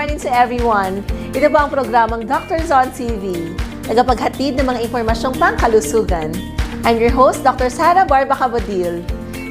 morning to everyone. Ito po ang programang Doctors on TV, nagapaghatid ng mga impormasyong pangkalusugan. I'm your host, Dr. Sara Baka.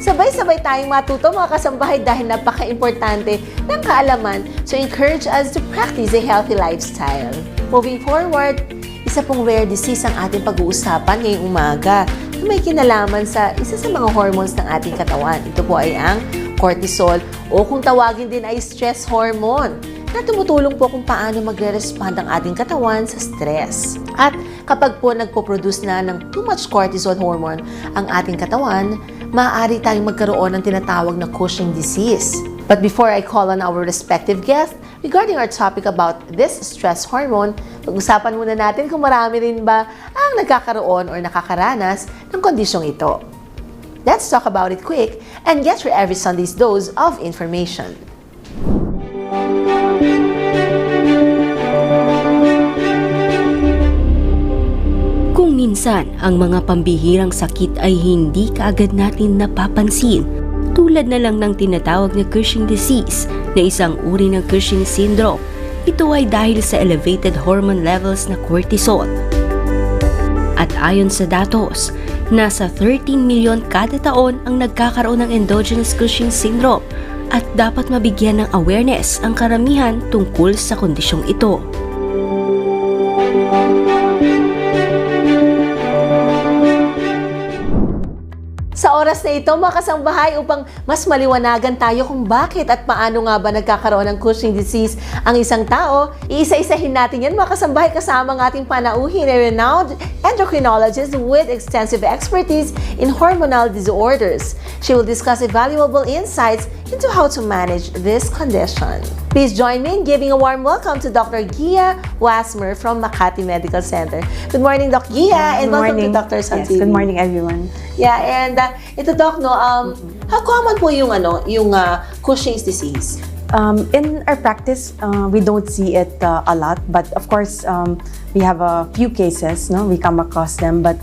Sabay-sabay tayong matuto mga kasambahay dahil napaka-importante ng kaalaman to encourage us to practice a healthy lifestyle. Moving forward, isa pong rare disease ang ating pag-uusapan ngayong umaga na may kinalaman sa isa sa mga hormones ng ating katawan. Ito po ay ang cortisol o kung tawagin din ay stress hormone na tumutulong po kung paano magre-respond ang ating katawan sa stress. At kapag po nagpo-produce na ng too much cortisol hormone ang ating katawan, maaari tayong magkaroon ng tinatawag na Cushing disease. But before I call on our respective guests regarding our topic about this stress hormone, pag-usapan muna natin kung marami rin ba ang nagkakaroon or nakakaranas ng kondisyong ito. Let's talk about it quick and get your every Sunday's dose of information. Kung minsan, ang mga pambihirang sakit ay hindi kaagad natin napapansin, tulad na lang ng tinatawag na Cushing disease na isang uri ng Cushing Syndrome. Ito ay dahil sa elevated hormone levels na cortisol. At ayon sa datos, nasa 13 milyon kada taon ang nagkakaroon ng endogenous Cushing Syndrome at dapat mabigyan ng awareness ang karamihan tungkol sa kondisyong ito. Sa oras na ito, mga kasambahay, upang mas maliwanagan tayo kung bakit at paano nga ba nagkakaroon ng Cushing disease ang isang tao, iisa-isahin natin yan, mga kasambahay, kasama ng ating panauhin na renowned endocrinologist with extensive expertise in hormonal disorders. She will discuss valuable insights into how to manage this condition. Please join me in giving a warm welcome to Dr. Gia Wasmer from Makati Medical Center. Good morning, Doc Gia, and welcome to Doctors on TV. Good morning, everyone. Yeah, and ito, Doc, no, how common po yung Cushing's disease? In our practice, we don't see it a lot, but of course, we have a few cases, no, we come across them, but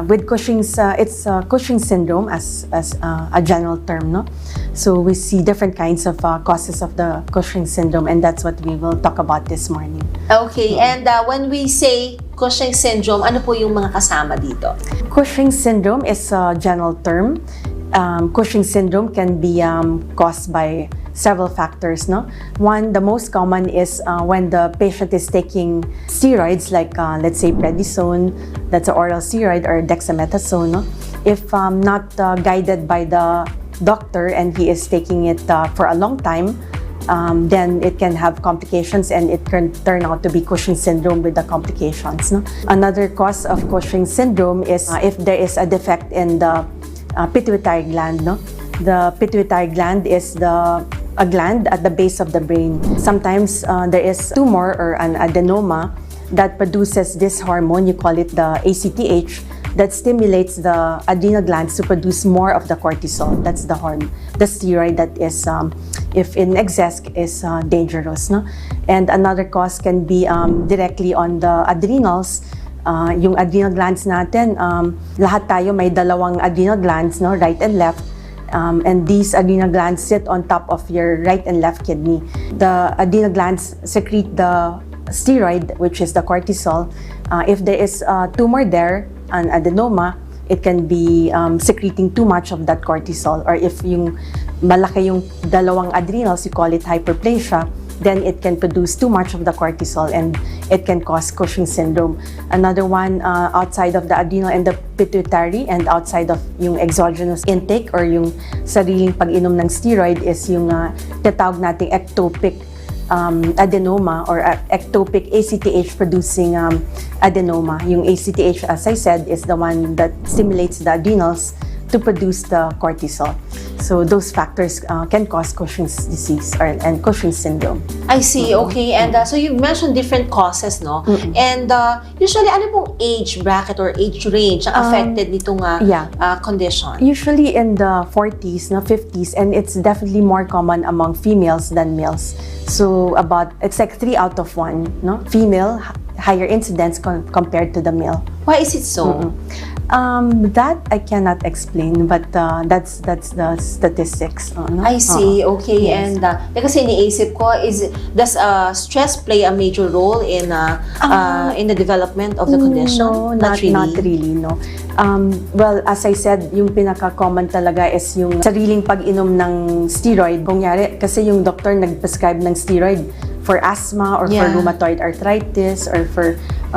with Cushing's, it's Cushing Syndrome as a general term, no? So we see different kinds of causes of the Cushing Syndrome, and that's what we will talk about this morning. Okay, and when we say Cushing Syndrome, ano po yung mga kasama dito? Cushing Syndrome is a general term. Cushing Syndrome can be caused by several factors, no? One, the most common is when the patient is taking steroids like, let's say, prednisone, that's an oral steroid, or dexamethasone, no? If not guided by the doctor and he is taking it for a long time, then it can have complications and it can turn out to be Cushing Syndrome with the complications, no? Another cause of Cushing Syndrome is if there is a defect in the pituitary gland, no? The pituitary gland is a gland at the base of the brain. Sometimes there is tumor or an adenoma that produces this hormone, you call it the ACTH, that stimulates the adrenal glands to produce more of the cortisol. That's the hormone, the steroid that is, if in excess, is dangerous, no? And another cause can be directly on the adrenals. Yung adrenal glands natin, lahat tayo may dalawang adrenal glands, no, right and left. And these adrenal glands sit on top of your right and left kidney. The adrenal glands secrete the steroid, which is the cortisol. If there is a tumor there, an adenoma, it can be secreting too much of that cortisol. Or if yung malaki yung dalawang adrenals, you call it hyperplasia, then it can produce too much of the cortisol and it can cause Cushing Syndrome. Another one, outside of the adrenal and the pituitary and outside of yung exogenous intake or yung sariling pag-inom ng steroid is yung tinatawag nating ectopic adenoma or ectopic ACTH producing adenoma. Yung ACTH, as I said, is the one that stimulates the adrenals to produce the cortisol. So those factors can cause Cushing's disease and Cushing Syndrome. I see, okay. And so you mentioned different causes, no? And usually, ano pong age bracket or age range ang affected nitong condition? Usually in the 40s, no, 50s, and it's definitely more common among females than males. So it's like 3 out of 1, no? Female, higher incidence compared to the male. Why is it so? That I cannot explain, but that's the statistics. No? I see. Okay. Yes. And kasi iniisip ko is, does stress play a major role in the development of the condition? No, not really, no. Well, as I said, yung pinaka-common talaga is yung sariling pag-inom ng steroid. Kunyari, kasi yung doctor nag-prescribe ng steroid for asthma or for rheumatoid arthritis or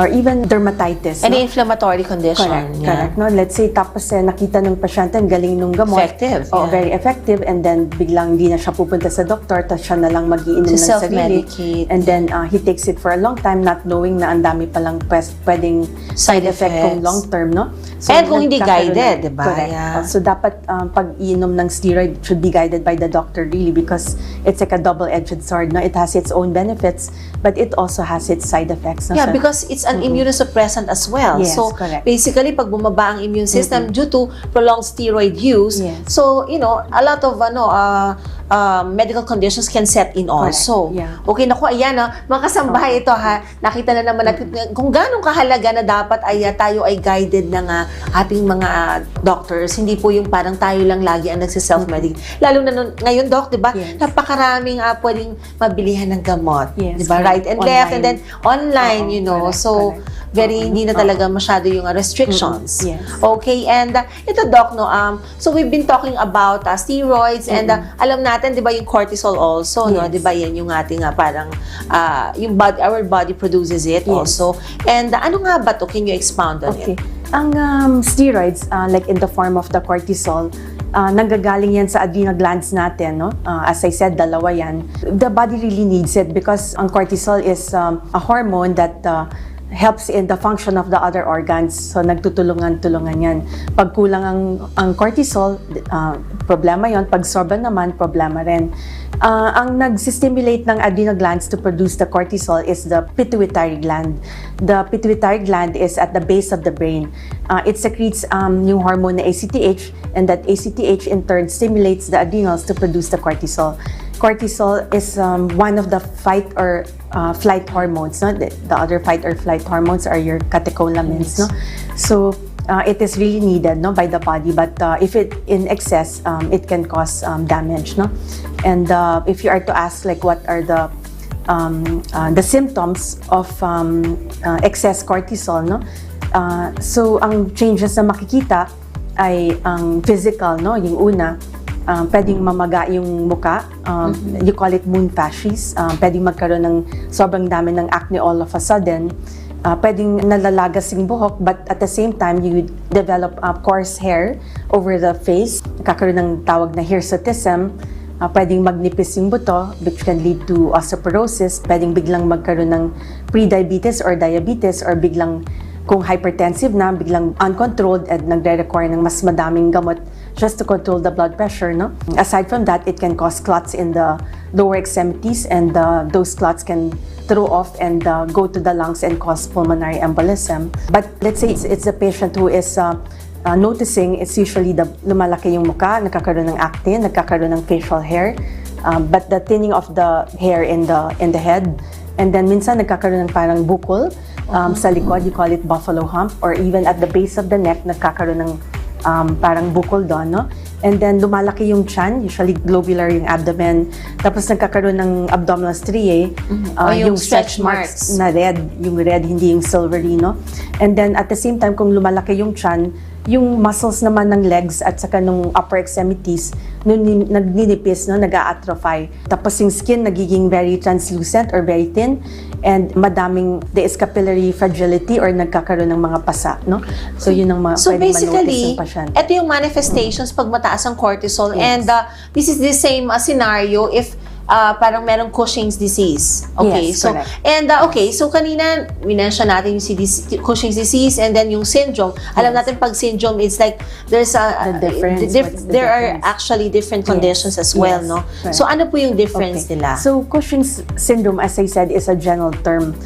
even dermatitis. Any no? inflammatory condition. Correct. No? Let's say, tapos nakita ng pasyente, ang galing nung gamot. Effective. Oh, very effective. And then, biglang hindi na siya pupunta sa doktor, tapos siya na lang mag-iinom ng sarili. Self-medicate. And then, he takes it for a long time, not knowing na ang dami palang pwedeng side effect kung long term, no? So, and kung hindi guided, di ba? Correct. Yeah. So, dapat pag-iinom ng steroid should be guided by the doctor really, because it's like a double-edged sword, no? It has its own benefits, but it also has its side effects. No? Yeah, So, because it's an immunosuppressant as well. Yes, So, correct. basically, pag bumaba ang immune system due to prolonged steroid use, Yes. so, a lot of medical conditions can set in also. Correct. Yeah. Okay, naku, ayan, mga kasambahay ito, ha. Nakita na naman natin kung gano'ng kahalaga na dapat ay tayo ay guided ng ating mga doctors. Hindi po yung parang tayo lang lagi ang nagsiself-medicate. Lalo na ngayon, Doc, di ba? Yes. Napakaraming pwedeng mabilihan ng gamot. Yes, Di ba? correct. Right and left, and then online, Oo, correct, so very hindi na talaga masyado yung restrictions. Yes. Okay, and ito, Doc, no, so we've been talking about steroids, and alam natin, di ba, yung cortisol also, no, Yes. di ba, yan yung ating parang yung our body produces it Yes. also. And ano nga ba to? Can you expound on Okay. it? Ang steroids, like in the form of the cortisol, nanggagaling yan sa adrenal glands natin, no? As I said, dalawa yan. The body really needs it because ang cortisol is a hormone that helps in the function of the other organs. So, nagtutulungan-tulungan yan. Pag kulang ang cortisol, problema yon. Pag sobra naman, problema rin. Ang nag-stimulate ng adrenal glands to produce the cortisol is the pituitary gland. The pituitary gland is at the base of the brain. It secretes yung hormone na ACTH, and that ACTH in turn stimulates the adrenals to produce the cortisol. Cortisol is one of the fight or flight hormones. No? The other fight or flight hormones are your catecholamines. No? So, it is really needed, no, by the body, but if it in excess, it can cause damage, no. And if you are to ask, like, what are the symptoms of excess cortisol, no? So ang changes na makikita ay ang physical, no, yung una. Pwedeng mamaga yung mukha, you call it moon fasces. Pwedeng magkaroon ng sobrang dami ng acne all of a sudden. Pwedeng nalalagas yung buhok, but at the same time, you develop coarse hair over the face. Kakaroon ng tawag na hirsutism. Pwedeng magnipis yung buto, which can lead to osteoporosis. Pwedeng biglang magkaroon ng pre-diabetes or diabetes, or biglang, kung hypertensive na, biglang uncontrolled at nagre-require ng mas madaming gamot just to control the blood pressure, no? Aside from that, it can cause clots in the lower extremities, and those clots can throw off and go to the lungs and cause pulmonary embolism. But let's say it's a patient who is noticing, it's usually lumalaki yung mukha, nagkakaroon ng acne, nagkakaroon ng facial hair, but the thinning of the hair in the head, and then minsan nagkakaroon ng parang bukol sa likod, you call it buffalo hump, or even at the base of the neck, nagkakaroon ng parang bukol doon, no? And then lumalaki yung tiyan, usually globular yung abdomen, tapos nagkakaroon ng abdominal striae, yung stretch marks na red, yung red, hindi yung silvery, no? And then at the same time, kung lumalaki yung tiyan, yung muscles naman ng legs at saka nung upper extremities, nagninipis, no, nag-a-atrophy. Tapos yung skin nagiging very translucent or very thin, and madaming capillary fragility or nagkakaroon ng mga pasa, no? So yun ang So pwedeng basically, manotice ng pasyente. ito yung manifestations pag mataas ang cortisol. Yes. And this is the same scenario if parang merong Cushing's disease. Okay, Yes, so correct. and okay, so kanina minention natin yung Cushing's disease, and then yung syndrome. Alam natin pag syndrome, it's like there's The difference, what's the there are difference? actually different conditions as well, Yes, no? correct. So ano po yung difference nila? So Cushing syndrome, as I said, is a general term.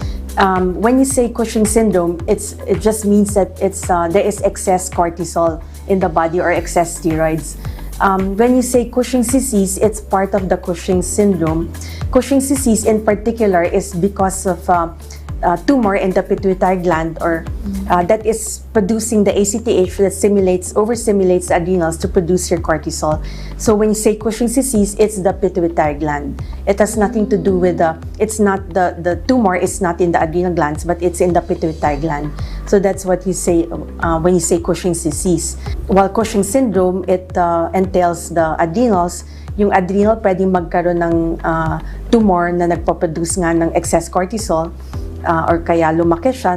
When you say Cushing syndrome, it just means that there is excess cortisol in the body or excess steroids. When you say Cushing's disease, it's part of the Cushing syndrome. Cushing's disease in particular is because of tumor in the pituitary gland, or that is producing the ACTH that overstimulates the adrenals to produce your cortisol. So when you say Cushing's disease, it's the pituitary gland. It has nothing to do with it's not the tumor is not in the adrenal glands, but it's in the pituitary gland. So that's what you say when you say Cushing's disease. While Cushing syndrome, it entails the adrenals. Yung adrenal pwedeng magkaroon ng tumor na nagpaproduce nga ng excess cortisol, or kaya lumaki siya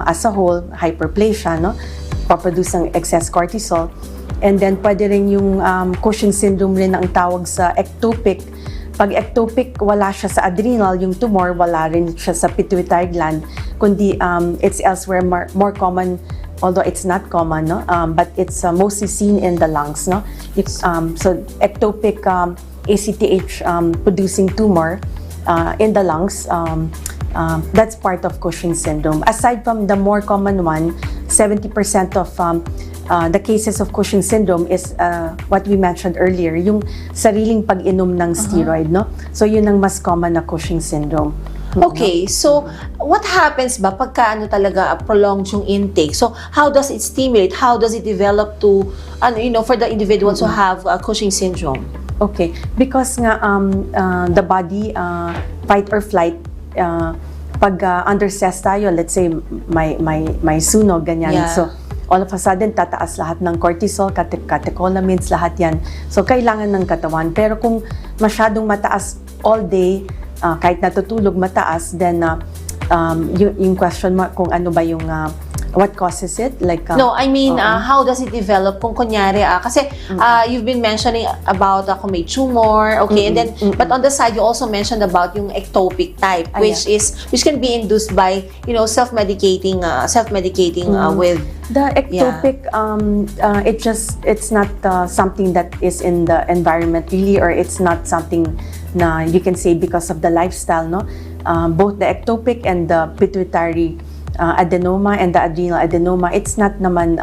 as a whole, hyperplasia, no? Paproduce ng excess cortisol. And then pwede rin yung Cushing syndrome rin ang tawag sa ectopic. Pag ectopic, wala siya sa adrenal, yung tumor, wala rin siya sa pituitary gland, kundi it's elsewhere, more common, although it's not common, no? But it's mostly seen in the lungs, no? So ectopic ACTH producing tumor in the lungs, that's part of Cushing syndrome. Aside from the more common one, 70% of the cases of Cushing syndrome is what we mentioned earlier, yung sariling pag-inom ng steroid, no? So yun ang mas common na Cushing syndrome. Okay, so what happens ba pagka talaga prolonged yung intake? So how does it stimulate? How does it develop to, for the individuals who have Cushing syndrome? Okay, because nga the body fight or flight, pag under stress tayo, let's say may sunog, ganyan. Yeah. So all of a sudden tataas lahat ng cortisol, catecholamines, lahat yan. So kailangan ng katawan. Pero kung masyadong mataas all day, kahit natutulog mataas, then yung question mo kung ano ba yung what causes it? Like no, I mean, how does it develop? Kung kunyari, kasi you've been mentioning about kung may tumor, okay, and then but on the side you also mentioned about yung ectopic type, which can be induced by self-medicating with the ectopic. It's not something that is in the environment really, or it's not something na you can say because of the lifestyle, no? Both the ectopic and the pituitary adenoma and the adrenal adenoma, it's not naman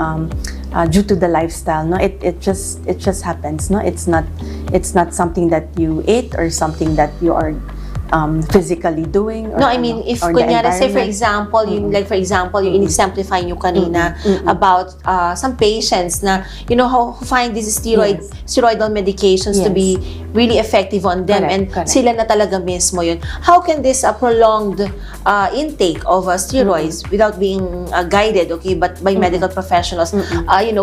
due to the lifestyle, no? It just happens, no? It's not something that you ate or something that you are physically doing. Or, no, I mean, if kunyari, say for example, yung in-exemplify nyo kanina about some patients na, who find these steroidal medications to be really effective on them, and sila na talaga mismo yun. How can this prolonged intake of steroids without being guided, okay, but by medical professionals,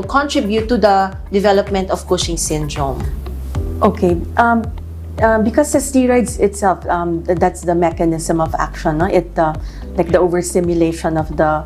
contribute to the development of Cushing syndrome? Okay. Because the steroids itself, that's the mechanism of action, no? It like the overstimulation of the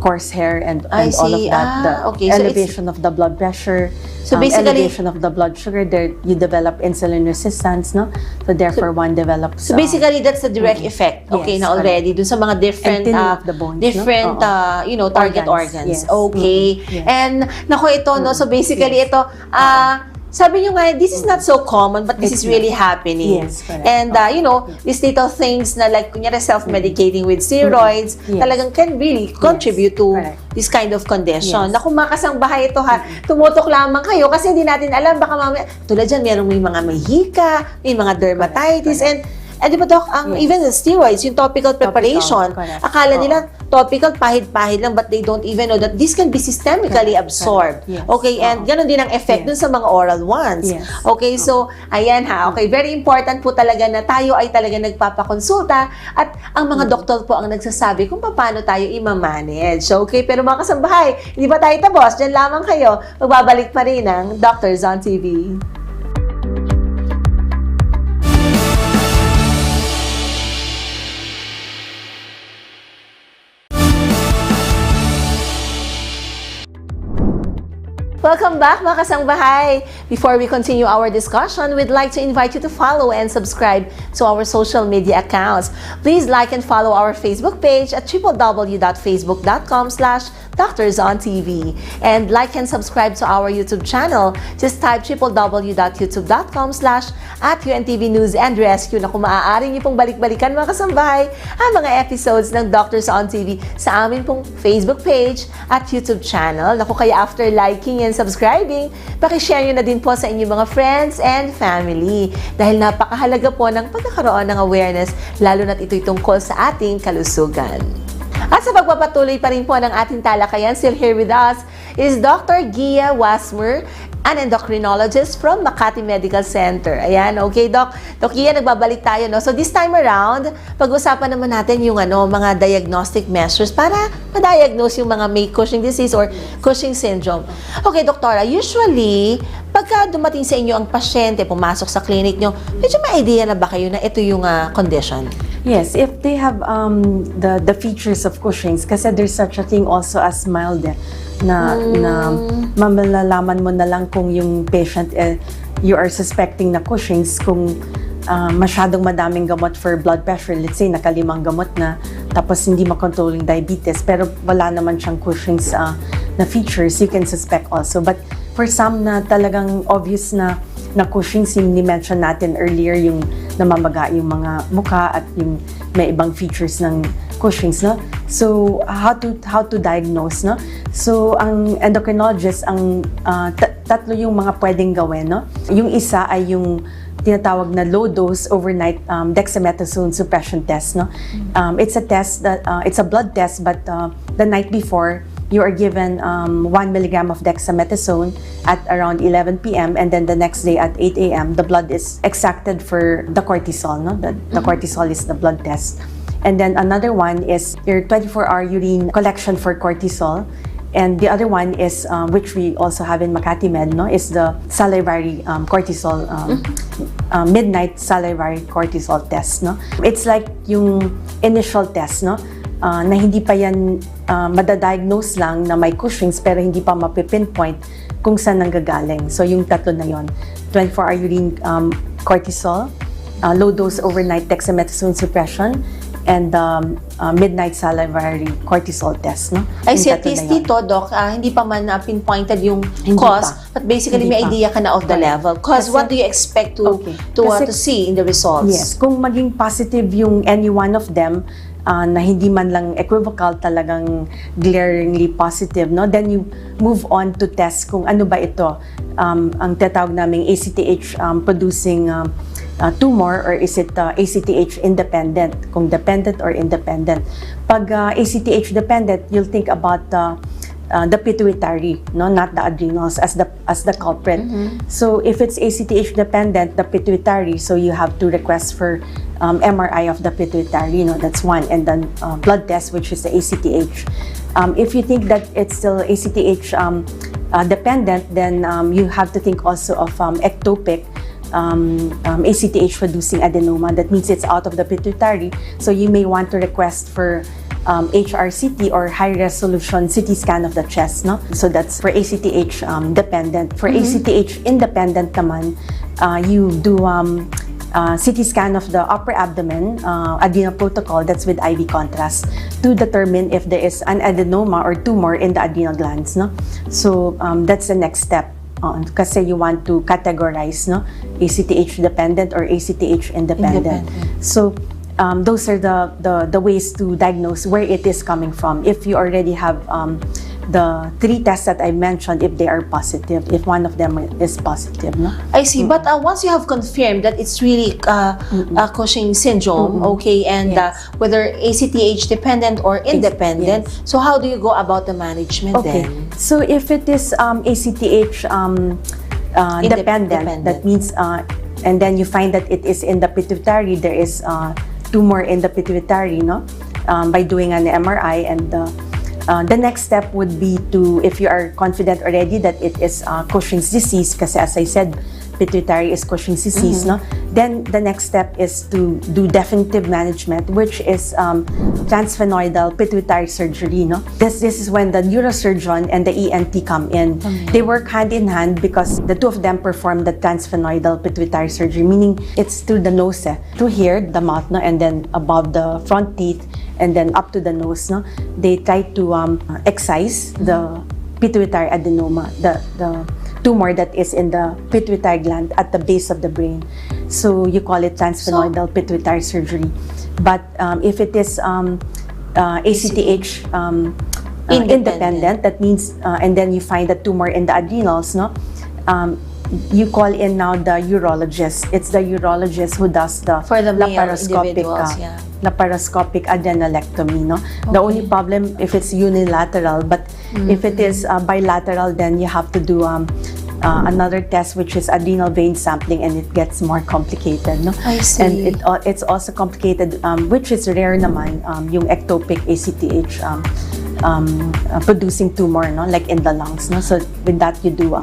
coarse hair and all of that, the elevation of the blood pressure, so basically elevation of the blood sugar. There you develop insulin resistance, no? So therefore one develops. So basically that's the direct effect, okay, na already dun sa mga different of the bones, different target organs. Okay. And nako ito, no, so basically ito sabi nyo nga, this is not so common, but this is really happening. Yes, correct. And, these little things na like, kunyari self-medicating with steroids, talagang can really contribute to this kind of condition. Na kung makasangbahay ito tumutok lamang kayo kasi hindi natin alam, baka mamaya, tulad dyan, may mga may hika, may mga dermatitis, and di ba, Doc, even the steroids, yung topical preparation, akala nila topical, pahid-pahid lang, but they don't even know that this can be systemically absorbed. Okay, and ganun din ang effect dun sa mga oral ones. Okay, so, ayan okay, very important po talaga na tayo ay talaga nagpapakonsulta at ang mga doktor po ang nagsasabi kung paano tayo i-manage. Okay, pero mga kasambahay, hindi ba tayo tapos? Diyan lamang kayo. Magbabalik pa rin ang Doctors on TV. Welcome back, mga kasangbahay! Before we continue our discussion, we'd like to invite you to follow and subscribe to our social media accounts. Please like and follow our Facebook page at www.facebook.com/The Doctors on TV. And like and subscribe to our YouTube channel. Just type www.youtube.com/@UNTV News and Rescue na kung maaari niyo pong balik-balikan mga kasambahay ang mga episodes ng Doctors on TV sa amin pong Facebook page at YouTube channel. Naku, kaya after liking and subscribing, pakishare nyo na din po sa inyong mga friends and family. Dahil napakahalaga po ng pagkakaroon ng awareness, lalo na't ito'y tungkol sa ating kalusugan. At sa pagpapatuloy pa rin po ng ating talakayan, still here with us is Dr. Gia Wasmer, an endocrinologist from Makati Medical Center. Ayan, okay, Doc. Doc Gia, nagbabalik tayo, no? So this time around, pag-usapan naman natin yung mga diagnostic measures para ma-diagnose yung mga may Cushing disease or Cushing Syndrome. Okay, Doktora, usually, pagka dumating sa inyo ang pasyente, pumasok sa clinic nyo, medyo may idea na ba kayo na ito yung condition? Yes, if they have the features of Cushing's, kasi there's such a thing also as mild na malalaman mo na lang kung yung patient you are suspecting na Cushing's kung masyadong madaming gamot for blood pressure, let's say nakalimang gamot na tapos hindi makontrol yung diabetes pero wala naman siyang Cushing's na features, you can suspect also. But for some na talagang obvious na Cushing's, yung ni-mention natin earlier, yung namamaga yung mga mukha at yung may ibang features ng Cushing's, no? So, how to diagnose, no? So, ang endocrinologist, ang tatlo yung mga pwedeng gawin, no? Yung isa ay yung tinatawag na low-dose overnight dexamethasone suppression test, no? It's a test that it's a blood test, but the night before you are given 1 milligram of dexamethasone at around 11 p.m. and then the next day at 8 a.m. the blood is extracted for the cortisol, no? The cortisol is the blood test. And then another one is your 24-hour urine collection for cortisol. And the other one is, which we also have in Makati Med, no, is the salivary cortisol, midnight salivary cortisol test, no. It's like yung initial test, no, na hindi pa yan madadiagnose lang na may Cushing's pero hindi pa mapipinpoint kung saan nanggagaling. So yung tatlo na yon, 24-hour urine cortisol, low-dose overnight dexamethasone suppression, and midnight salivary cortisol test, no? Ay, si at least dito, Doc, hindi pa man pinpointed yung Hindi cause, pa. but basically Hindi may pa. idea ka na of the level. Cause Kasi- what do you expect to Kasi- see in the results? Yes, kung maging positive yung any one of them, na hindi man lang equivocal, talagang glaringly positive, no? Then you move on to test kung ano ba ito. Ang tatawag naming ACTH producing tumor, or is it ACTH independent, kung dependent or independent. Pag ACTH dependent, you'll think about the pituitary, no, not the adrenals as the culprit. So if it's ACTH dependent, the pituitary, so you have to request for MRI of the pituitary, that's one, and then blood test, which is the ACTH. If you think that it's still ACTH dependent, then you have to think also of ectopic ACTH producing adenoma. That means it's out of the pituitary, so you may want to request for HRCT or high resolution CT scan of the chest, no? So that's for ACTH dependent. For ACTH independent naman, you do CT scan of the upper abdomen, adrenal protocol, that's with IV contrast, to determine if there is an adenoma or tumor in the adrenal glands, no? So that's the next step. Kasi you want to categorize, no, ACTH dependent or ACTH independent. So those are the ways to diagnose where it is coming from. If you already have the 3 tests that I mentioned, if they are positive, if one of them is positive, no? I see. But once you have confirmed that it's really Cushing syndrome, okay, and Yes. whether ACTH dependent or independent, Yes. so how do you go about the management Okay. then? So if it is ACTH dependent, that means, and then you find that it is in the pituitary, there is tumor in the pituitary, no? By doing an MRI, and the next step would be to, if you are confident already that it is Cushing's disease, kasi as I said, pituitary is Cushing's disease, no? Then the next step is to do definitive management, which is transsphenoidal pituitary surgery, no? This is when the neurosurgeon and the ENT come in. They work hand in hand because the two of them perform the transsphenoidal pituitary surgery, meaning it's through the nose, through here, the mouth, no? And then above the front teeth, and then up to the nose, no? They try to excise the pituitary adenoma, the tumor that is in the pituitary gland at the base of the brain. So you call it transsphenoidal pituitary surgery. But if it is ACTH independent, that means, and then you find a tumor in the adrenals, no? You call in now the urologist. It's the urologist who does the For the male laparoscopic, individuals, yeah. laparoscopic adrenalectomy, no? The only problem if it's unilateral, but if it is bilateral, then you have to do another test, which is adrenal vein sampling, and it gets more complicated, no? I see. And it's also complicated, which is rare naman, yung ectopic ACTH producing tumor, no, like in the lungs, no. So with that you do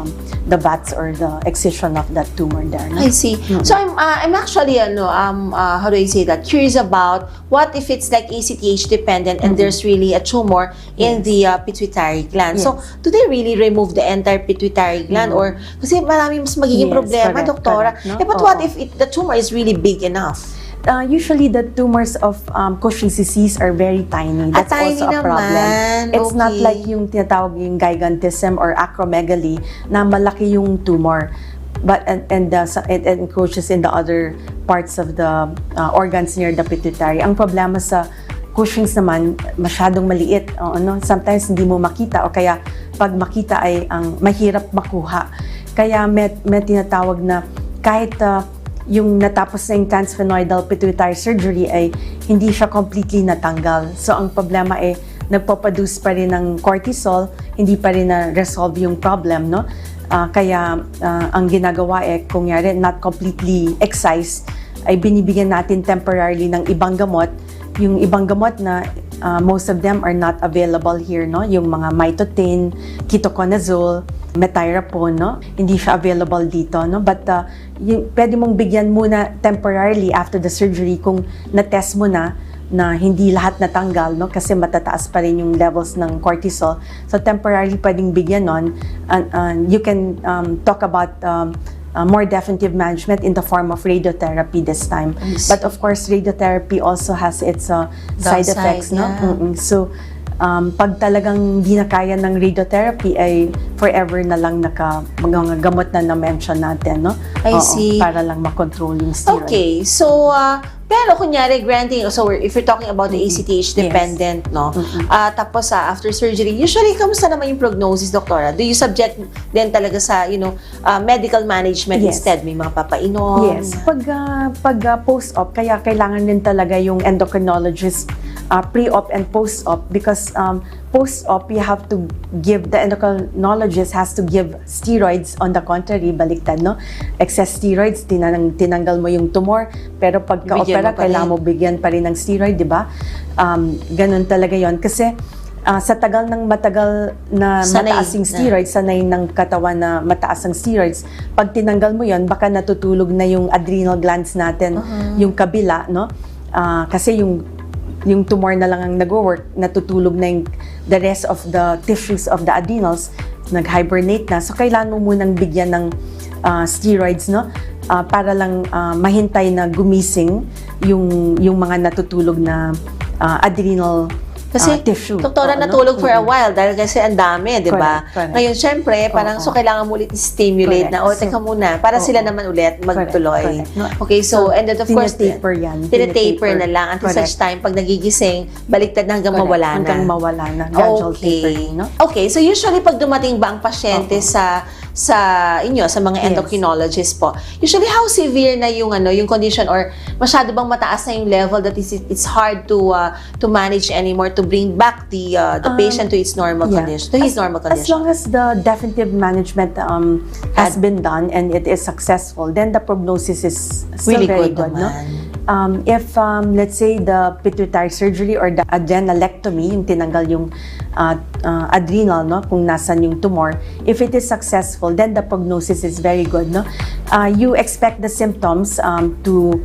the VATS or the excision of that tumor there, no? I see. So I'm actually how do I say that, curious about what if it's like ACTH dependent and there's really a tumor in the pituitary gland. So do they really remove the entire pituitary gland or kasi marami mas magiging problema, correct, doktora. correct, no? But what if the tumor is really big enough? Usually the tumors of Cushing's disease are very tiny. That's tiny also a problem. naman. It's not Okay. like yung tinatawag yung gigantism or acromegaly na malaki yung tumor. But it encroaches in the other parts of the organs near the pituitary. Ang problema sa Cushing's naman, masyadong maliit. Sometimes hindi mo makita o kaya pag makita ay mahirap makuha. Kaya may tinatawag na kahit yung natapos na yung transsphenoidal pituitary surgery ay hindi siya completely natanggal. So ang problema ay nagpaproduce pa rin ng cortisol, hindi pa rin na-resolve yung problem, no? Kaya ang ginagawa kung yari not completely excised, ay binibigyan natin temporarily ng ibang gamot. Yung ibang gamot na most of them are not available here, no? Yung mga mitotin, ketoconazole, metyrapone, no? Hindi siya available dito, no? But pwede mong bigyan muna temporarily after the surgery kung na-test mo na hindi lahat natanggal, no? Kasi matataas pa rin yung levels ng cortisol. So temporarily pwedeng bigyan nun. You can talk about more definitive management in the form of radiotherapy this time. But of course, radiotherapy also has its side effects, no? Yeah. So pag talagang hindi na kaya ng radiotherapy ay forever na lang mga gamot na na-mention natin, no? I see. Para lang makontrol yung steroid. Okay, so pero kunyari granting, so if you're talking about the ACTH dependent, no? Tapos after surgery, usually kamusta naman yung prognosis, doktora? Do you subject din talaga sa, medical management instead? May mga papainom? Yes. Pag post-op, kaya kailangan din talaga yung endocrinologist pre-op and post-op because post-op, you have to give, the endocrinologist has to give steroids. On the contrary, baliktad, no? Excess steroids, tinanggal mo yung tumor, pero pagka-opera, kailangan mo bigyan pa rin ng steroid, di ba? Ganun talaga yon. Kasi sa tagal ng matagal na mataas yung steroids, sanay ng katawan na mataas ang steroids, pag tinanggal mo yon, baka natutulog na yung adrenal glands natin, yung kabila, no? Kasi yung tumor na lang ang nag-work, natutulog na yung the rest of the tissues of the adrenals, nag-hibernate na. So, kailangan mo munang bigyan ng steroids, no? Para lang mahintay na gumising yung mga natutulog na adrenal kasi, tissue. doktora, natulog for a while dahil kasi ang dami, di ba? Correct. Ngayon, syempre, parang so kailangan mo ulit i-stimulate na, teka muna, para sila naman ulit magtuloy. Correct. Okay, so, and then of course, tinataper yan. Tinataper na lang until such time, pag nagigising, baliktad na hanggang mawala na. Hanggang mawala na. Gradual tapering, no? Okay, so usually pag dumating ba ang pasyente sa mga endocrinologist po, usually how severe na yung condition or masyado bang mataas na yung level that it's hard to manage anymore, to bring back the patient to its normal condition, to his normal condition? As long as the definitive management has been done and it is successful, then the prognosis is still really very good, no? If let's say the pituitary surgery or the adrenalectomy, yung tinanggal yung adrenal, no, kung nasan yung tumor, if it is successful, then the prognosis is very good, no? You expect the symptoms to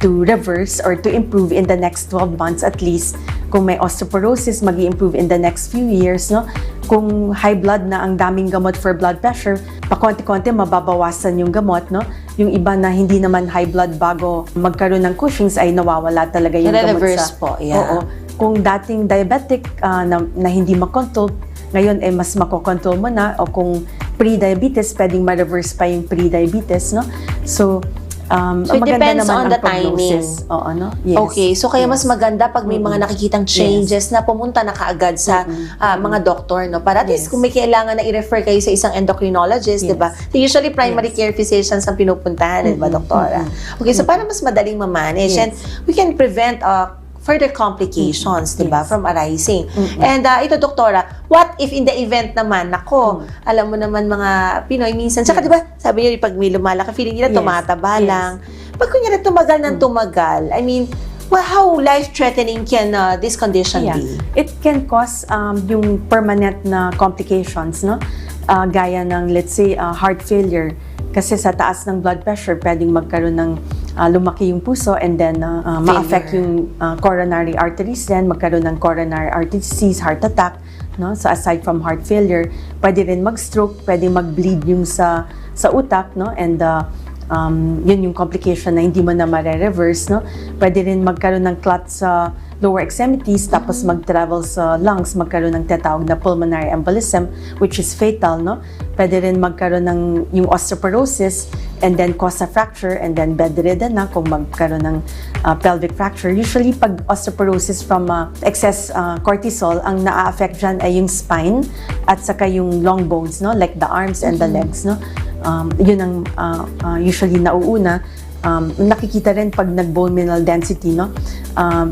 reverse or to improve in the next 12 months at least. Kung may osteoporosis, mag-i-improve in the next few years, no? Kung high blood na ang daming gamot for blood pressure, pakonti-konti mababawasan yung gamot, no? Yung iba na hindi naman high blood bago magkaroon ng Cushing's ay nawawala talaga yung gamot reverse sa... po, yeah. Oo. kung dating diabetic na hindi makontrol, ngayon ay mas makokontrol mo na, o kung pre-diabetes, pwedeng ma-reverse pa yung pre-diabetes, no? So it depends on the timing. Oo, no? Yes. Okay, so kaya mas maganda pag may mga nakikitang changes na pumunta na kaagad sa mga doktor, no? Para at least kung may kailangan na i-refer kayo sa isang endocrinologist, di ba? Usually primary care physicians ang pinupuntahan, di ba, doktora? Okay, so para mas madaling ma-manage and we can prevent further complications, di ba, from arising. And ito, doktora, what if in the event naman, nako, alam mo naman mga Pinoy minsan, saka di ba, sabi niyo, pag may lumalaki, feeling nila tumataba lang. Pag kunyari tumagal ng tumagal, I mean, how life-threatening can this condition be? It can cause yung permanent na complications, no? Gaya ng, let's say, heart failure. Kasi sa taas ng blood pressure, pwedeng magkaroon ng lumaki yung puso, and then ma-affect yung coronary arteries, then magkaroon ng coronary artery disease, heart attack, no? So aside from heart failure, pwede rin mag-stroke, pwede mag-bleed yung sa utak, no? And yun yung complication na hindi mo na mare-reverse, no? Pwede rin magkaroon ng clot sa lower extremities, tapos mag-travel sa lungs, magkaroon ng tinatawag na pulmonary embolism, which is fatal, no? Pwede rin magkaroon ng yung osteoporosis, and then cause a fracture, and then bedridden na kung magkaroon ng pelvic fracture. Usually, pag osteoporosis from excess cortisol, ang na-affect dyan ay yung spine at saka yung long bones, no? Like the arms and the legs, no? Yun ang usually nauuna. Nakikita rin pag nag-bone mineral density, no?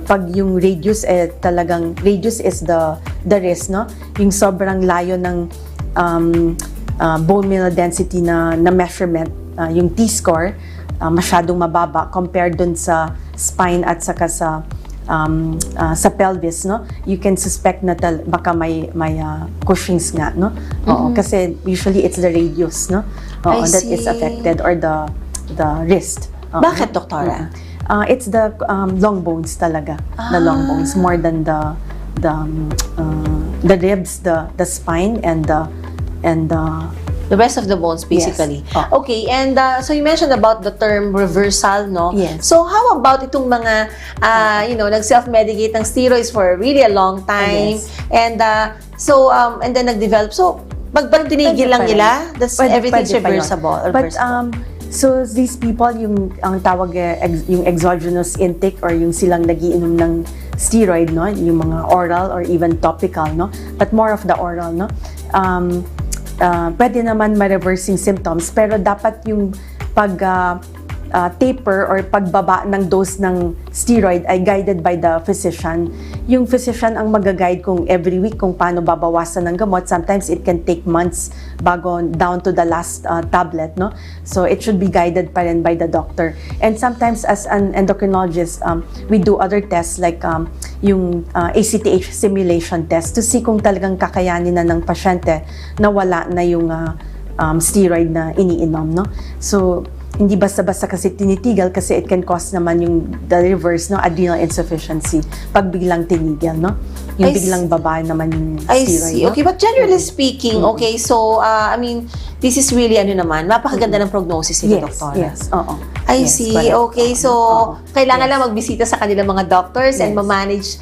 Pag yung radius talagang radius is the risk, no? Yung sobrang layo ng bone mineral density na measurement, yung T-score, masyadong mababa compared dun sa spine at saka sa pelvis, no? You can suspect na baka may Cushing's nga, no? Oo, kasi usually it's the radius, no? Oo, that is affected, or the wrist. Bakit, doktora? It's the long bones talaga. The long bones more than the ribs, the spine, and the rest of the bones, basically. Yes. Okay, and so you mentioned about the term reversal, no? Yes. So how about itong mga, nag-self-medicate ng steroids for really a long time, Yes. and and then nag-develop. So, pag tinigil lang nila, that's everything's pwede pa yun. reversible. But so these people, ang tawag yung exogenous intake, or yung silang nagiinom ng steroid, no? Yung mga oral or even topical, no? But more of the oral, no? Pwede naman ma-reversing symptoms, pero dapat yung taper or pagbaba ng dose ng steroid ay guided by the physician. Yung physician ang mag-guide kung every week kung paano babawasan ng gamot. Sometimes it can take months bago down to the last tablet, no? So it should be guided pa rin by the doctor. And sometimes as an endocrinologist, we do other tests like yung ACTH simulation test to see kung talagang kakayanin na ng pasyente na wala na yung steroid na iniinom, no? So hindi basta-basta kasi tinitigal, kasi it can cause naman yung the reverse, no? Adrenal insufficiency pag biglang tinigil, no? Yung biglang baba naman yung steroid. I see. No? Okay, but generally speaking, okay, so I mean, this is really napakaganda ng prognosis nila, doktora. Yes, oo. I Yes, see. correct. Okay, so kailangan lang magbisita sa kanilang mga doctors and ma-manage,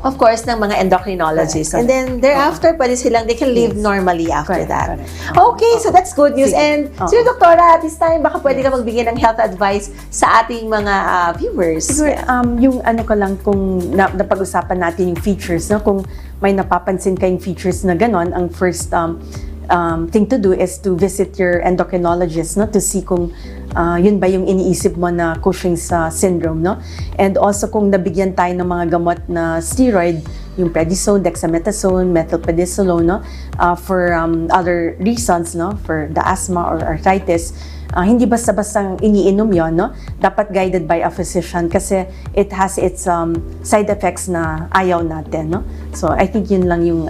of course, ng mga endocrinologists. Correct. And then thereafter, they can live normally after Correct, that. correct. Okay, so that's good news. Sige. And so, doktora, at this time, baka pwede ka magbigay ng health advice sa ating mga viewers. Siguro, yung ko lang, kung napag-usapan natin yung features, no? Kung may napapansin kayong features na ganon, ang first thing to do is to visit your endocrinologist, no? To see kung yun ba yung iniisip mo na Cushing Syndrome, no? And also kung nabigyan tayo ng mga gamot na steroid, yung prednisone, dexamethasone, methylprednisolone, no? For other reasons, no? For the asthma or arthritis, hindi basta-basta iniinom yon, no? Dapat guided by a physician kasi it has its side effects na ayaw natin, no? So I think yun lang yung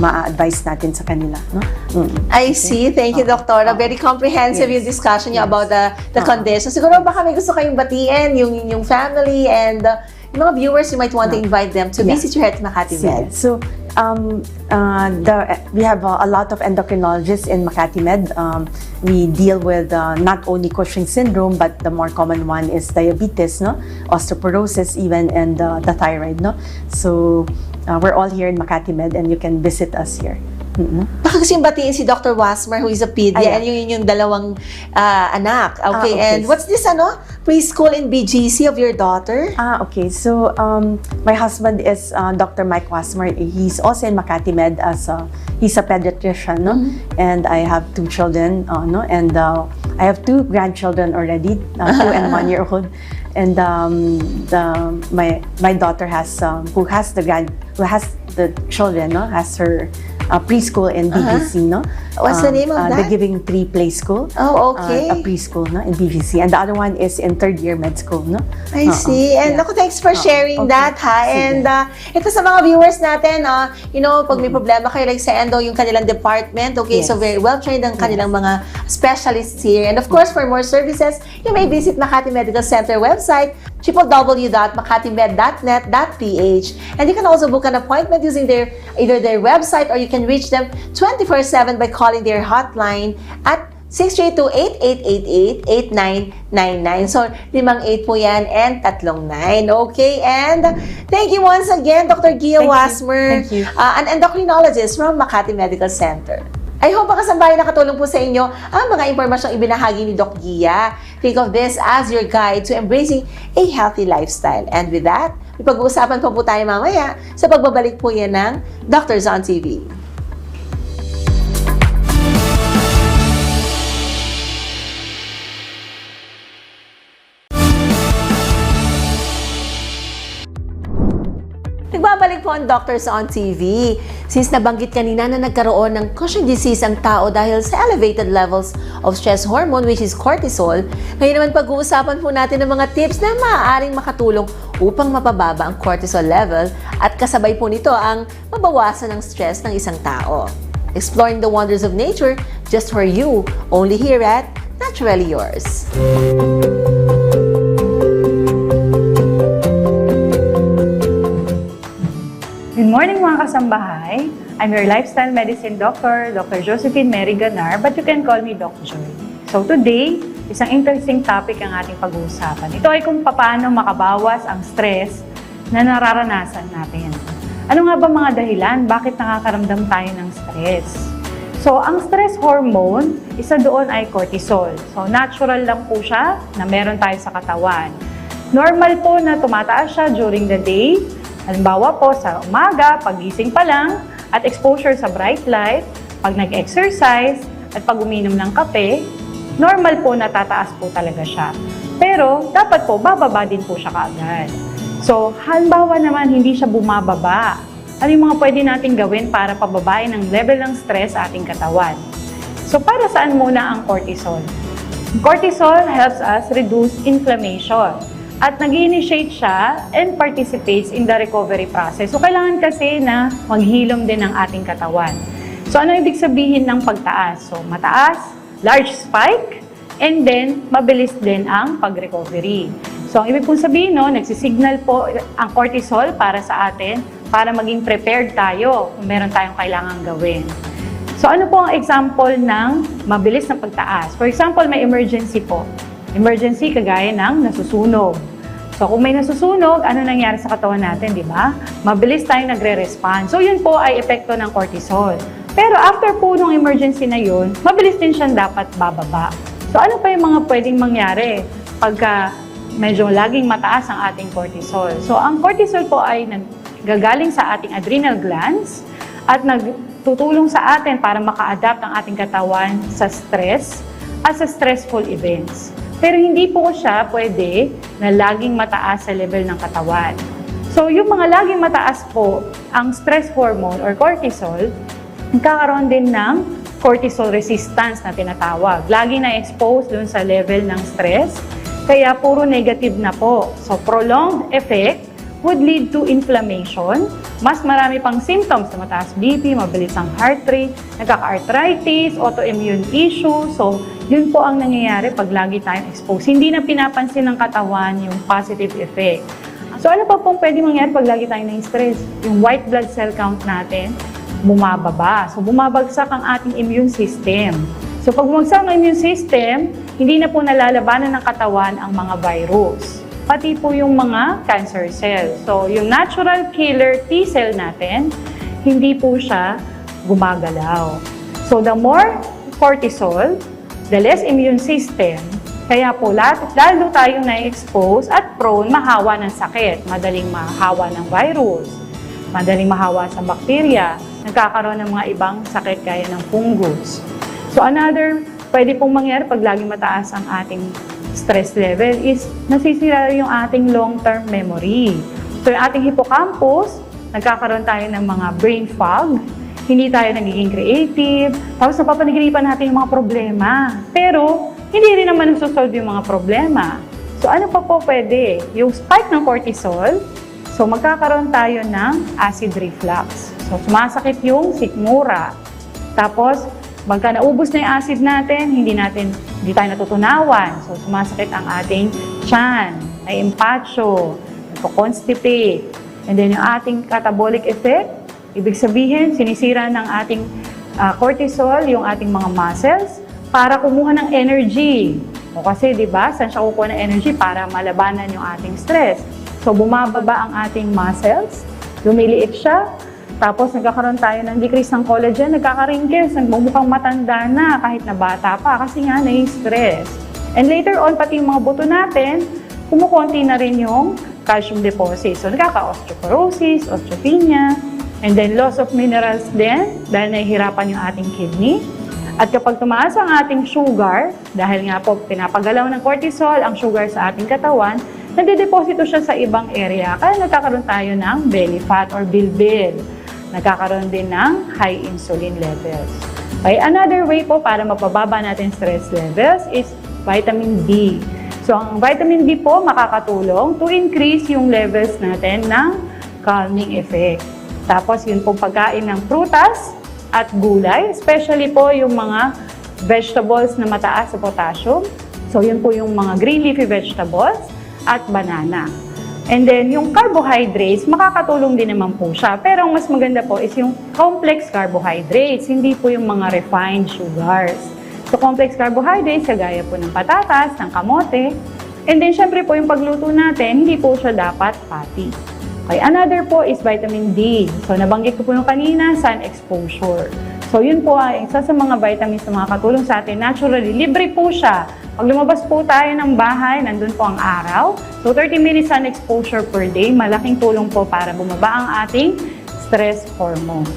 ma-advise natin sa kanila, no? I see. Thank you, Doktora. Very comprehensive yung discussion niyo about the condition. Siguro baka may gusto kayong batiin, yung family and yung mga viewers, you might want to invite them to visit your Health Makati Med. So, We have a lot of endocrinologists in Makati Med. We deal with not only Cushing syndrome, but the more common one is diabetes, no, osteoporosis, even, and the thyroid, no. So we're all here in Makati Med, and you can visit us here. Baka kasi batiin si Dr. Wasmer, who is a pedia, and yung dalawang anak. Okay, and what's this, preschool in BGC of your daughter? Okay. So, my husband is Dr. Mike Wasmer. He's also in Makati Med he's a pediatrician, no? And I have 2 children, no? And I have 2 grandchildren already, 2 and 1 year old. And my daughter who has the children, no? Has her preschool in BGC, no? What's the name of that? The Giving Tree Play School. Oh, okay. A preschool, no, in BGC. And the other one is in 3rd year med school, no? I see. And naku, thanks for sharing that, ha? Sige. And ito sa mga viewers natin, pag may problema kayo, like sa endo, yung kanilang department, okay? Yes. So very well trained ang kanilang mga specialists here. And of course, for more services, you may visit Makati Medical Center website, www.makatimed.net.ph. And you can also book an appointment using either their website, or you can reach them 24/7 by calling their hotline at 632-8888-8999. So, 58 po yan and 39. Okay, and thank you once again, Dr. Gia Wasmer, Thank you. An endocrinologist from Makati Medical Center. I hope mga kasambahay nakatulong po sa inyo ang mga impormasyong ibinahagi ni Doc Gia. Think of this as your guide to embracing a healthy lifestyle. And with that, may pag-uusapan pa po tayo mamaya sa pagbabalik po yan ng Doctors on TV. Nagbabalik po ang Doctors on TV. Since nabanggit kanina na nagkaroon ng Cushing disease ang tao dahil sa elevated levels of stress hormone, which is cortisol, ngayon naman pag-uusapan po natin ng mga tips na maaaring makatulong upang mapababa ang cortisol level at kasabay po nito ang mabawasan ng stress ng isang tao. Exploring the wonders of nature just for you, only here at Naturally Yours. Good morning mga kasambahay. I'm your lifestyle medicine doctor, Dr. Josephine Mary Ganar, but you can call me Doc Joy. So today, isang interesting topic ang ating pag-uusapan. Ito ay kung paano makabawas ang stress na nararanasan natin. Ano nga ba mga dahilan? Bakit nakakaramdam tayo ng stress? So, ang stress hormone, isa doon ay cortisol. So, natural lang po siya na meron tayo sa katawan. Normal po na tumataas siya during the day. Halimbawa po sa umaga, pagising pa lang, at exposure sa bright light, pag nag-exercise, at pag uminom ng kape, normal po na tataas po talaga siya. Pero dapat po, bababa din po siya kaagad. So, halimbawa naman, hindi siya bumababa. Ano yung mga pwede natin gawin para pababain ang level ng stress sa ating katawan? So, para saan muna ang cortisol? Cortisol helps us reduce inflammation. At nag-initiate siya and participates in the recovery process. So, kailangan kasi na maghilom din ang ating katawan. So, ano ibig sabihin ng pagtaas? So, mataas, large spike, and then, mabilis din ang pag-recovery. So, ang ibig pong sabihin, nagsisignal po ang cortisol para sa atin para maging prepared tayo kung meron tayong kailangang gawin. So, ano po ang example ng mabilis na pagtaas? For example, may emergency po. Emergency kagaya ng nasusunog. So, kung may nasusunog, ano nangyari sa katawan natin, di ba? Mabilis tayong nagre-respond. So, yun po ay epekto ng cortisol. Pero after po nung emergency na yun, mabilis din siyang dapat bababa. So, ano pa yung mga pwedeng mangyari pagka medyo laging mataas ang ating cortisol? So, ang cortisol po ay gagaling sa ating adrenal glands at nagtutulong sa atin para maka-adapt ang ating katawan sa stress at sa stressful events. Pero hindi po siya pwede na laging mataas sa level ng katawan. So, yung mga laging mataas po, ang stress hormone or cortisol, nagkakaroon din ng cortisol resistance na tinatawag. Lagi na-expose dun sa level ng stress, kaya puro negative na po. So, prolonged effect would lead to inflammation, mas marami pang symptoms na mataas BP, mabilis ang heart rate, nagkaka-arthritis, autoimmune issue. So, yun po ang nangyayari pag lagi tayong exposed. Hindi na pinapansin ng katawan yung positive effect. So ano pa pong pwede mangyari pag lagi tayo na-stress? Yung white blood cell count natin, bumababa. So bumabagsak ang ating immune system. So pag bumagsak ang immune system, hindi na po nalalabanan ng katawan ang mga virus. Pati po yung mga cancer cells. So yung natural killer T cell natin, hindi po siya gumagalaw. So the more cortisol, the less immune system. Kaya po, lalo tayong na-expose at prone mahawa ng sakit. Madaling mahawa ng virus, madaling mahawa sa bakterya, nagkakaroon ng mga ibang sakit gaya ng fungus. So another pwede pong mangyari pag laging mataas ang ating stress level is nasisira yung ating long-term memory. So yung ating hippocampus, nagkakaroon tayo ng mga brain fog, hindi tayo nagiging creative, tapos napapanaginipan natin yung mga problema. Pero, hindi rin naman nasusolve yung mga problema. So, ano pa po pwede? Yung spike ng cortisol, so magkakaroon tayo ng acid reflux. So, sumasakit yung sikmura. Tapos, pagka naubos na yung acid natin, hindi tayo natutunawan. So, sumasakit ang ating tiyan, ay empacho, nagko-constipate. And then, yung ating catabolic effect, ibig sabihin, sinisira ng ating cortisol, yung ating mga muscles, para kumuha ng energy. O kasi, di ba, saan siya kukuha ng energy? Para malabanan yung ating stress. So, bumababa ang ating muscles, lumiliit siya, tapos nagkakaroon tayo ng decrease ng collagen, nagkaka-wrinkles, nagmumukhang matanda na kahit na bata pa kasi nga na-stress. And later on, pati yung mga buto natin, kumukonti na rin yung calcium deposit. So, nagkaka-osteoporosis, osteopenia, and then loss of minerals din dahil nahihirapan yung ating kidney. At kapag tumaas ang ating sugar, dahil nga po pinapagalaw ng cortisol ang sugar sa ating katawan, nadideposito siya sa ibang area. Kaya nagkakaroon tayo ng belly fat or bilbil. Nagkakaroon din ng high insulin levels. Okay, another way po para mapababa natin stress levels is vitamin D. So ang vitamin D po makakatulong to increase yung levels natin ng calming effect. Tapos yun pong pagkain ng prutas at gulay, especially po yung mga vegetables na mataas sa potassium. So yun po yung mga green leafy vegetables at banana. And then yung carbohydrates, makakatulong din naman po siya. Pero ang mas maganda po is yung complex carbohydrates, hindi po yung mga refined sugars. So complex carbohydrates, kagaya po ng patatas, ng kamote. And then syempre po yung pagluto natin, hindi po siya dapat fatty. Okay, another po is vitamin D. So, nabanggit ko po yung kanina, sun exposure. So, yun po ay isa sa mga vitamins na makakatulong sa atin. Naturally, libre po siya. Pag lumabas po tayo ng bahay, nandun po ang araw. So, 30 minutes sun exposure per day, malaking tulong po para bumaba ang ating stress hormones.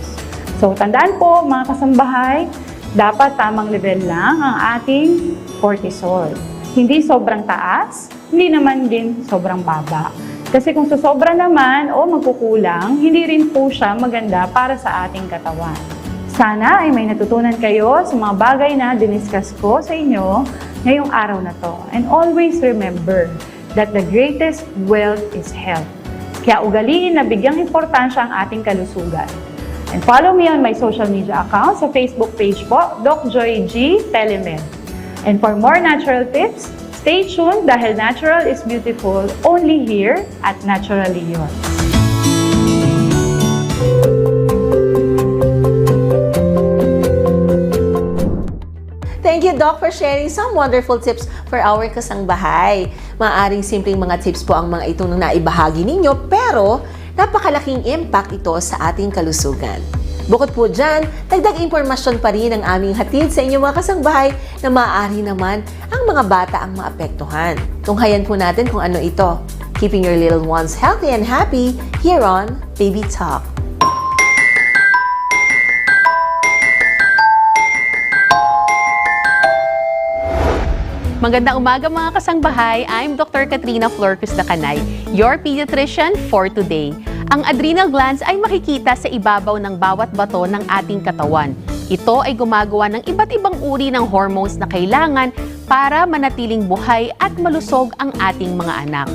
So, tandaan po, mga kasambahay, dapat tamang level lang ang ating cortisol. Hindi sobrang taas, hindi naman din sobrang baba. Kasi kung susobra naman o magkukulang, hindi rin po siya maganda para sa ating katawan. Sana ay may natutunan kayo sa mga bagay na diniscuss ko sa inyo ngayong araw na to. And always remember that the greatest wealth is health. Kaya ugaliin na bigyang importansya ang ating kalusugan. And follow me on my social media account sa Facebook page po, Doc Joy G Telemed. And for more natural tips, stay tuned dahil natural is beautiful only here at Naturally Yours. Thank you, Doc, for sharing some wonderful tips for our kasangbahay. Maaaring simpleng mga tips po ang mga ito na naibahagi ninyo, pero napakalaking impact ito sa ating kalusugan. Bukod po dyan, dagdag impormasyon pa rin ang aming hatid sa inyong mga kasangbahay na maaari naman ang mga bata ang maapektuhan. Tunghayan po natin kung ano ito. Keeping your little ones healthy and happy here on Baby Talk. Magandang umaga mga kasangbahay. I'm Dr. Katrina Flor Custacanay, your pediatrician for today. Ang adrenal glands ay makikita sa ibabaw ng bawat bato ng ating katawan. Ito ay gumagawa ng iba't ibang uri ng hormones na kailangan para manatiling buhay at malusog ang ating mga anak.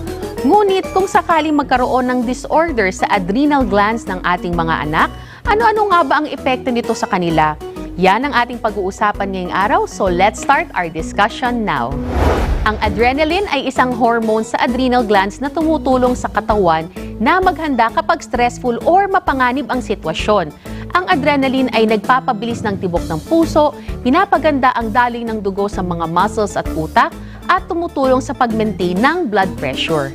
Ngunit kung sakaling magkaroon ng disorder sa adrenal glands ng ating mga anak, ano-ano nga ba ang epekto nito sa kanila? Yan ang ating pag-uusapan ngayong araw, so let's start our discussion now. Ang adrenaline ay isang hormone sa adrenal glands na tumutulong sa katawan na maghanda kapag stressful or mapanganib ang sitwasyon. Ang adrenaline ay nagpapabilis ng tibok ng puso, pinapaganda ang daling ng dugo sa mga muscles at utak, at tumutulong sa pag-maintain ng blood pressure.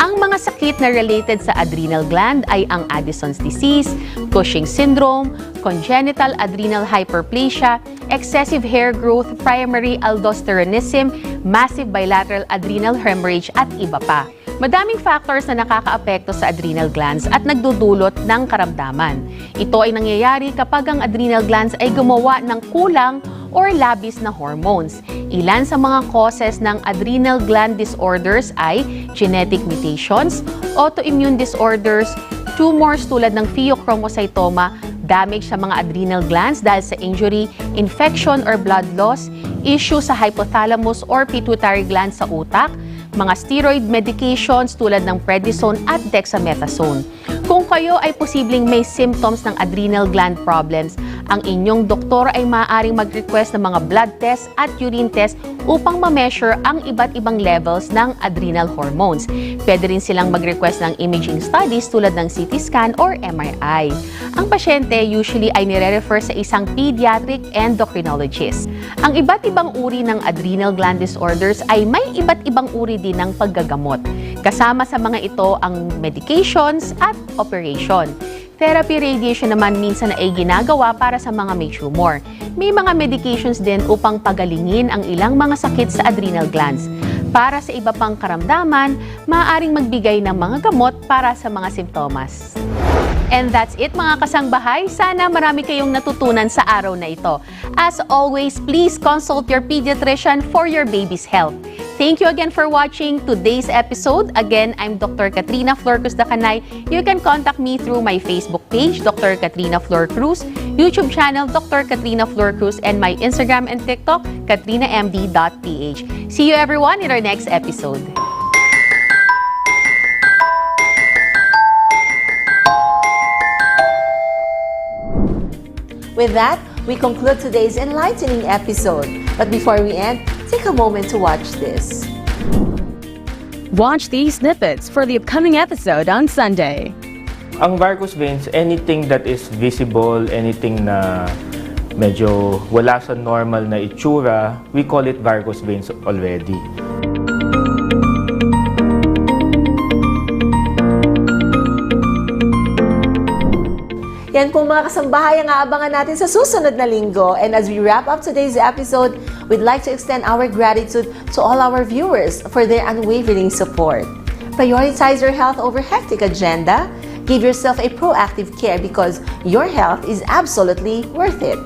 Ang mga sakit na related sa adrenal gland ay ang Addison's disease, Cushing Syndrome, congenital adrenal hyperplasia, excessive hair growth, primary aldosteronism, massive bilateral adrenal hemorrhage at iba pa. Madaming factors na nakakaapekto sa adrenal glands at nagdudulot ng karamdaman. Ito ay nangyayari kapag ang adrenal glands ay gumawa ng kulang or labis na hormones. Ilan sa mga causes ng adrenal gland disorders ay genetic mutations, autoimmune disorders, tumors tulad ng pheochromocytoma, damage sa mga adrenal glands dahil sa injury, infection or blood loss, issue sa hypothalamus or pituitary gland sa utak, mga steroid medications tulad ng prednisone at dexamethasone. Kung kayo ay posibleng may symptoms ng adrenal gland problems, ang inyong doktor ay maaaring mag-request ng mga blood test at urine test upang ma-measure ang iba't ibang levels ng adrenal hormones. Pwede rin silang mag-request ng imaging studies tulad ng CT scan or MRI. Ang pasyente usually ay nire-refer sa isang pediatric endocrinologist. Ang iba't ibang uri ng adrenal gland disorders ay may iba't ibang uri din ng paggagamot. Kasama sa mga ito ang medications at operation. Therapy radiation naman minsan ay ginagawa para sa mga may tumor. May mga medications din upang pagalingin ang ilang mga sakit sa adrenal glands. Para sa iba pang karamdaman, maaaring magbigay ng mga gamot para sa mga simptomas. And that's it mga kasangbahay. Sana marami kayong natutunan sa araw na ito. As always, please consult your pediatrician for your baby's health. Thank you again for watching today's episode. Again, I'm Dr. Katrina Flor Cruz Dacanay. You can contact me through my Facebook page, Dr. Katrina Flor Cruz, YouTube channel, Dr. Katrina Flor Cruz, and my Instagram and TikTok, katrinamd.ph. See you everyone in our next episode. With that, we conclude today's enlightening episode. But before we end, take a moment to watch this. Watch these snippets for the upcoming episode on Sunday. Ang varicose veins, anything that is visible, anything na medyo wala sa normal na itsura, we call it varicose veins already. Yan po mga kasambahay ang aabangan natin sa susunod na linggo. And as we wrap up today's episode, we'd like to extend our gratitude to all our viewers for their unwavering support. Prioritize your health over hectic agenda. Give yourself a proactive care because your health is absolutely worth it.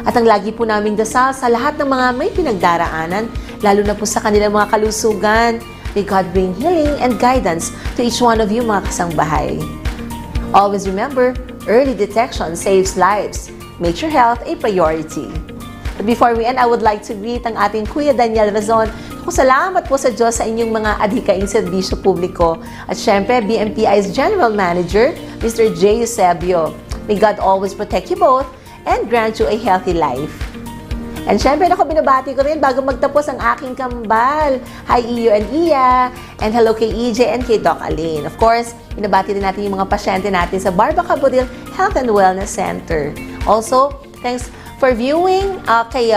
At ang lagi po naming dasal sa lahat ng mga may pinagdaraanan, lalo na po sa kanilang mga kalusugan, may God bring healing and guidance to each one of you mga kasangbahay. Always remember, early detection saves lives. Make your health a priority. But before we end, I would like to greet ang ating Kuya Daniel Razon. Salamat po sa Diyos sa inyong mga adhikaing serbisyo publiko. At syempre, BMPI's General Manager, Mr. J. Eusebio. May God always protect you both and grant you a healthy life. And syempre, binabati ko rin bago magtapos ang aking kambal. Hi, Iyo and Iya. And hello kay EJ and kay Doc Aline. Of course, binabati rin natin yung mga pasyente natin sa Baka Health and Wellness Center. Also, thanks for viewing kay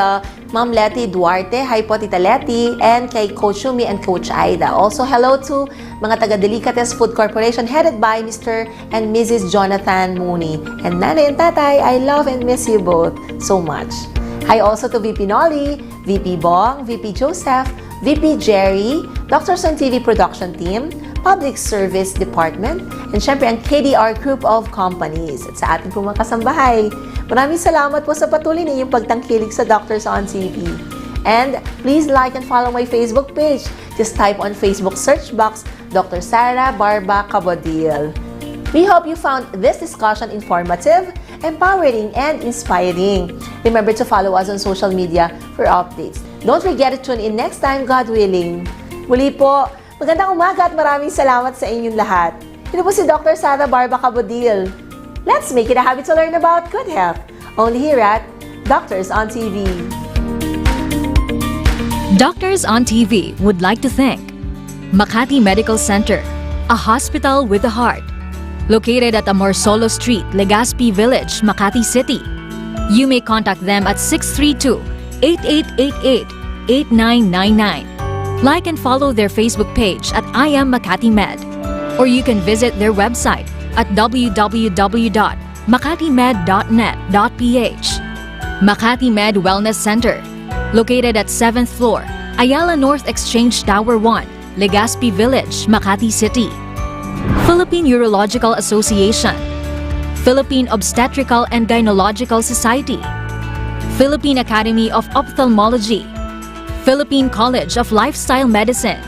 Ma'am Letty Duarte, hi po Tita Letty, and kay Coach Yumi and Coach Aida. Also, hello to mga taga-Delicates Food Corporation headed by Mr. and Mrs. Jonathan Mooney. And Nanay and Tatay, I love and miss you both so much. Hi also to VP Nolly, VP Bong, VP Joseph, VP Jerry, Doctors on TV Production Team, Public Service Department, and syempre ang KDR Group of Companies. At sa ating pong mga kasambahay, maraming salamat po sa patuloy ninyong pagtangkilik sa Doctors on TV. And please like and follow my Facebook page. Just type on Facebook search box, Dr. Sara Barba Cabodil. We hope you found this discussion informative, empowering, and inspiring. Remember to follow us on social media for updates. Don't forget to tune in next time, God willing. Muli po, magandang umaga at maraming salamat sa inyong lahat. Ito po si Dr. Sara Barba Cabodil. Let's make it a habit to learn about good health. Only here at Doctors on TV. Doctors on TV would like to thank Makati Medical Center, a hospital with a heart, located at Amorsolo Street, Legazpi Village, Makati City. You may contact them at 632-8888-8999. Like and follow their Facebook page at I Am Makati Med, or you can visit their website at www.makatimed.net.ph. Makati Med Wellness Center, located at 7th floor, Ayala North Exchange Tower 1, Legazpi Village, Makati City. Philippine Urological Association, Philippine Obstetrical and Gynecological Society, Philippine Academy of Ophthalmology, Philippine College of Lifestyle Medicine,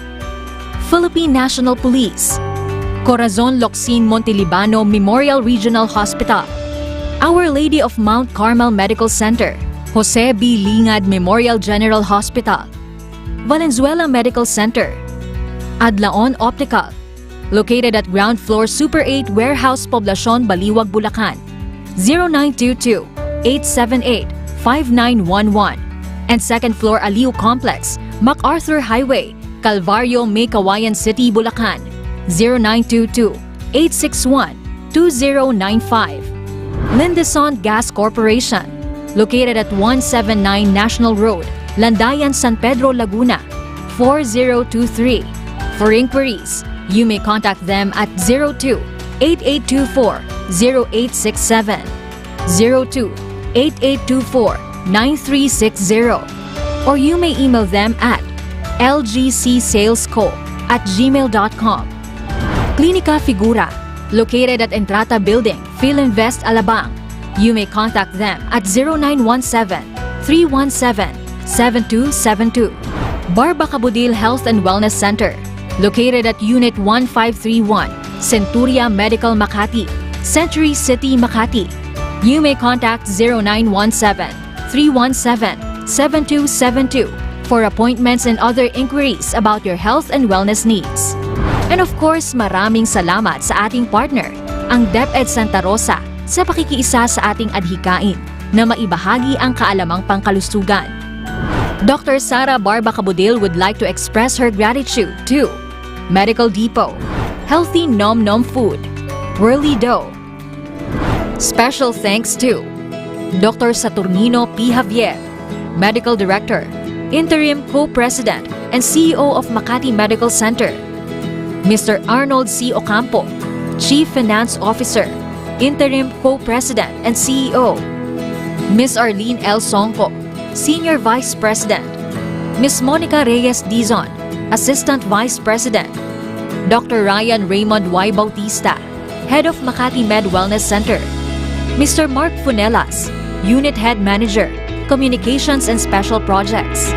Philippine National Police, Corazon Locsin Montelibano Memorial Regional Hospital, Our Lady of Mount Carmel Medical Center, Jose B. Lingad Memorial General Hospital, Valenzuela Medical Center, Adlaon Optical, located at ground floor Super 8 Warehouse Poblacion, Baliwag, Bulacan, 0922-878-5911, and second floor Aliu Complex, MacArthur Highway, Calvario, May Kawayan City, Bulacan, 0922-861-2095. Lindison Gas Corporation, located at 179 National Road, Landayan, San Pedro, Laguna, 4023. For inquiries, you may contact them at 02-8824-0867, 02-8824-9360, or you may email them at lgcsalesco@gmail.com. Clinica Figura, located at Entrata Building, Philinvest, Alabang. You may contact them at 0917-317-7272. Baka Health and Wellness Center, located at Unit 1531, Centuria Medical Makati, Century City, Makati. You may contact 0917-317-7272 for appointments and other inquiries about your health and wellness needs. And of course, maraming salamat sa ating partner, ang DepEd Santa Rosa, sa pakikiisa sa ating adhikain na maibahagi ang kaalamang pangkalusugan. Dr. Sara Baka would like to express her gratitude to Medical Depot, Healthy Nom Nom Food, Whirly Dough. Special thanks to Dr. Saturnino P. Javier, Medical Director, Interim Co-President and CEO of Makati Medical Center, Mr. Arnold C. Ocampo, Chief Finance Officer, Interim Co-President and CEO, Ms. Arlene L. Songco, Senior Vice President, Ms. Monica Reyes Dizon, Assistant Vice President, Dr. Ryan Raymond Y. Bautista, Head of Makati Med Wellness Center, Mr. Mark Funelas, Unit Head Manager, Communications and Special Projects.